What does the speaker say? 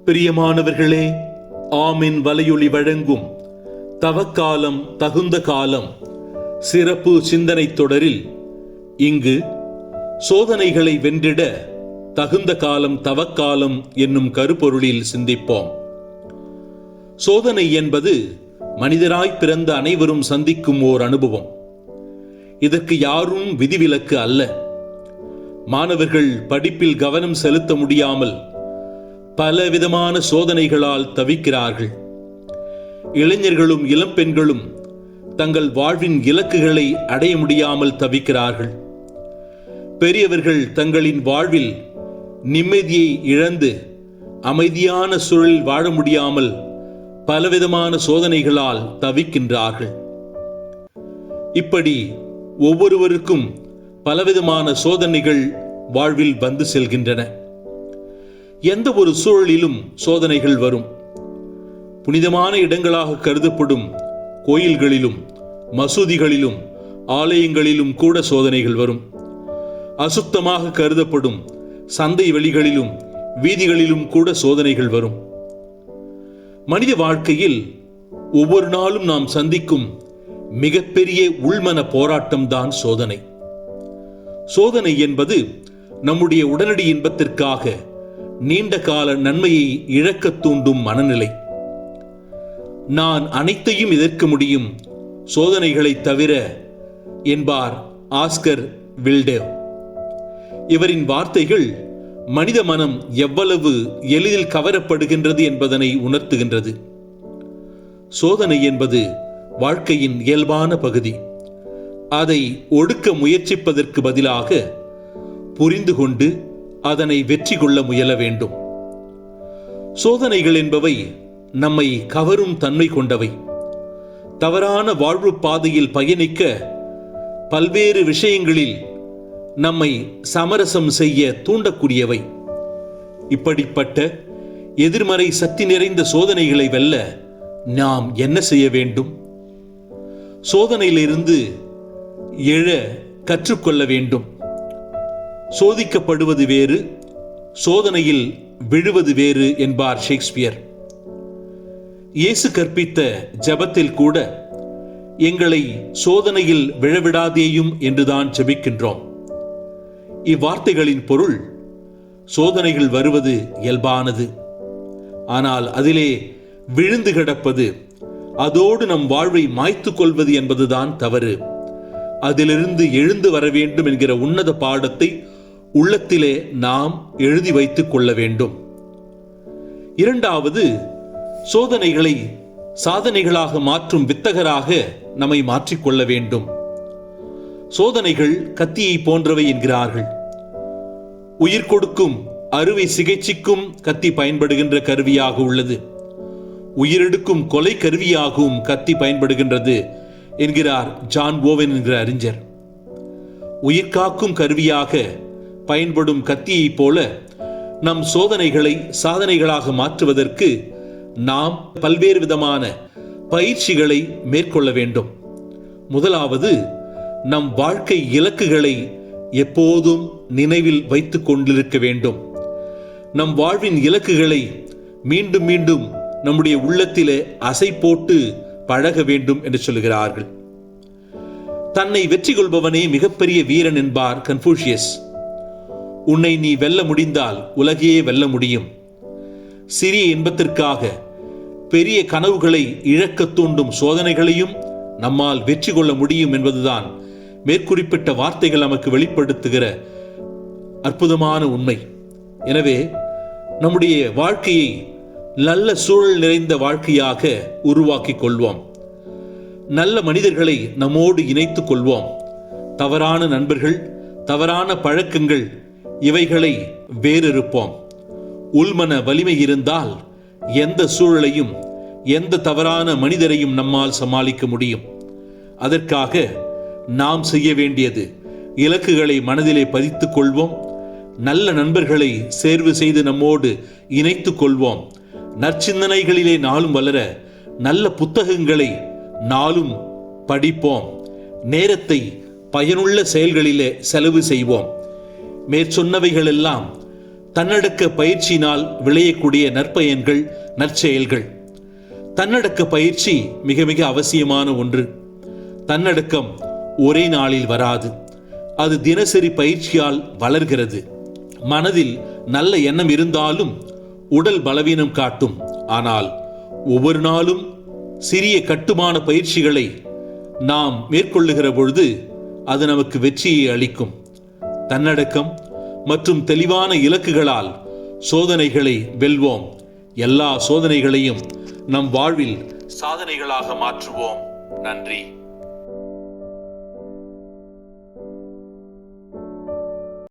பிரியமானவர்களே, ஆமின் வலையொலி வழங்கும் தவக்காலம் தகுந்த காலம் சிறப்பு சிந்தனை தொடரில் இங்கு சோதனைகளை வென்றிட தகுந்த காலம் தவக்காலம் என்னும் கருப்பொருளில் சிந்திப்போம். சோதனை என்பது மனிதராய் பிறந்த அனைவரும் சந்திக்கும் ஓர் அனுபவம். இதற்கு யாரும் விதிவிலக்கு அல்ல. மாணவர்கள் படிப்பில் கவனம் செலுத்த முடியாமல் பலவிதமான சோதனைகளால் தவிக்கிறார்கள். இளைஞர்களும் இளம்பெண்களும் தங்கள் வாழ்வின் இலக்குகளை அடைய முடியாமல் தவிக்கிறார்கள். பெரியவர்கள் தங்களின் வாழ்வில் நிம்மதியை இழந்து அமைதியான சூழலில் வாழ முடியாமல் பலவிதமான சோதனைகளால் தவிக்கின்றார்கள். இப்படி ஒவ்வொருவருக்கும் பலவிதமான சோதனைகள் வாழ்வில் வந்து செல்கின்றன. எந்த ஒரு சூழலிலும் சோதனைகள் வரும். புனிதமான இடங்களாக கருதப்படும் கோயில்களிலும் மசூதிகளிலும் ஆலயங்களிலும் கூட சோதனைகள் வரும். அசுத்தமாக கருதப்படும் சந்தை வெளிகளிலும் வீதிகளிலும் கூட சோதனைகள் வரும். மனித வாழ்க்கையில் ஒவ்வொரு நாளும் நாம் சந்திக்கும் மிகப்பெரிய உள்மன போராட்டம்தான் சோதனை. சோதனை என்பது நம்முடைய உடனடி இன்பத்திற்காக நீண்ட கால நன்மையை இழக்க தூண்டும் மனநிலை. நான் அனைத்தையும் எதிர்க்க முடியும் சோதனைகளை தவிர என்பார் ஆஸ்கர் வில்டே. இவரின் வார்த்தைகள் மனித மனம் எவ்வளவு எளிதில் கவரப்படுகின்றது என்பதனை உணர்த்துகின்றது. சோதனை என்பது வாழ்க்கையின் இயல்பான பகுதி. அதை ஒடுக்க முயற்சிப்பதற்கு பதிலாக புரிந்து கொண்டு அதனை வெற்றி கொள்ள முயல வேண்டும். சோதனைகள் என்பவை நம்மை கவரும் தன்மை கொண்டவை. தவறான வாழ்வு பாதையில் பயணிக்க பல்வேறு விஷயங்களில் நம்மை சமரசம் செய்ய தூண்டக்கூடியவை. இப்படிப்பட்ட எதிர்மறை சக்தி நிறைந்த சோதனைகளை வெல்ல நாம் என்ன செய்ய வேண்டும்? சோதனையிலிருந்து எழ கற்றுக்கொள்ள வேண்டும். சோதிக்கப்படுவது வேறு, சோதனையில் விழுவது வேறு என்பார் ஷேக்ஸ்பியர். இயேசு கற்பித்த ஜெபத்தில் கூட எங்களை சோதனையில் விழவிடாதேயும் என்றுதான் ஜெபிக்கின்றோம். இவ்வார்த்தைகளின் பொருள், சோதனைகள் வருவது இயல்பானது. ஆனால் அதிலே விழுந்து கிடப்பது, அதோடு நம் வாழ்வை மாய்த்து கொள்வது என்பதுதான் தவறு. அதிலிருந்து எழுந்து வர வேண்டும் என்கிற உன்னத பாடத்தை உள்ளத்திலே நாம் எழுதி வைத்துக் கொள்ள வேண்டும். இரண்டாவது, சோதனைகளை சாதனைகளாக மாற்றும் வித்தகராக நம்மை மாற்றிக்கொள்ள வேண்டும். சோதனைகள் கத்தியை போன்றவை என்கிறார்கள். உயிர் கொடுக்கும் அறுவை சிகிச்சைக்கும் கத்தி பயன்படுகின்ற கருவியாக உள்ளது. உயிரெடுக்கும் கொலை கருவியாகவும் கத்தி பயன்படுகின்றது என்கிறார் ஜான் ஓவன் என்கிற அறிஞர். உயிர்காக்கும் கருவியாக பயன்படும் கத்தியை போல நம் சோதனைகளை சாதனைகளாக மாற்றுவதற்கு நாம் பல்வேறு விதமான பயிற்சிகளை மேற்கொள்ள வேண்டும். முதலாவது, நம் வாழ்க்கை இலக்குகளை எப்போதும் நினைவில் வைத்துக் கொண்டிருக்க வேண்டும். நம் வாழ்வின் இலக்குகளை மீண்டும் மீண்டும் நம்முடைய உள்ளத்திலே அசை போட்டு பழக வேண்டும் என்று சொல்கிறார்கள். தன்னை வெற்றி கொள்பவனே மிகப்பெரிய வீரன் என்பார் கன்ஃபூஷியஸ். உன்னை நீ வெல்ல முடிந்தால் உலகையே வெல்ல முடியும். சிறிய இன்பத்திற்காக பெரிய கனவுகளை இழக்க தூண்டும் சோதனைகளையும் நம்மால் வெற்றி கொள்ள முடியும் என்பதுதான் மேற்குறிப்பிட்ட வார்த்தைகள் நமக்கு வெளிப்படுத்துகிற அற்புதமான உண்மை. எனவே நம்முடைய வாழ்க்கையை நல்ல சூழல் நிறைந்த வாழ்க்கையாக உருவாக்கிக் கொள்வோம். நல்ல மனிதர்களை நம்மோடு இணைத்துக் கொள்வோம். தவறான நண்பர்கள், தவறான பழக்கங்கள் இவைகளை வேறறுப்போம். உள்மன வலிமை இருந்தால் எந்த சூழலையும் எந்த தவறான மனிதரையும் நம்மால் சமாளிக்க முடியும். அதற்காக நாம் செய்ய வேண்டியது இலக்குகளை மனதிலே பதித்துக் கொள்வோம். நல்ல நண்பர்களை சேர்வு செய்து நம்மோடு இணைத்துக் கொள்வோம். நற்சிந்தனைகளிலே நாளும் வளர நல்ல புத்தகங்களை நாளும் படிப்போம். நேரத்தை பயனுள்ள செயல்களிலே செலவு செய்வோம். மேற்சொன்னவைகள் எல்லாம் தன்னடக்க பயிற்சியினால் விளையக்கூடிய நற்பயன்கள், நற்செயல்கள். தன்னடக்க பயிற்சி மிக மிக அவசியமான ஒன்று. தன்னடக்கம் ஒரே நாளில் வராது. அது தினசரி பயிற்சியால் வளர்கிறது. மனதில் நல்ல எண்ணம் இருந்தாலும் உடல் பலவீனம் காட்டும். ஆனால் ஒவ்வொரு நாளும் சிறிய கட்டுமான பயிற்சிகளை நாம் மேற்கொள்ளுகிற பொழுது அது நமக்கு வெற்றியை அளிக்கும். தன்னடக்கம் மற்றும் தெளிவான இலக்குகளால் சோதனைகளை வெல்வோம். எல்லா சோதனைகளையும் நம் வாழ்வில் சாதனைகளாக மாற்றுவோம். நன்றி.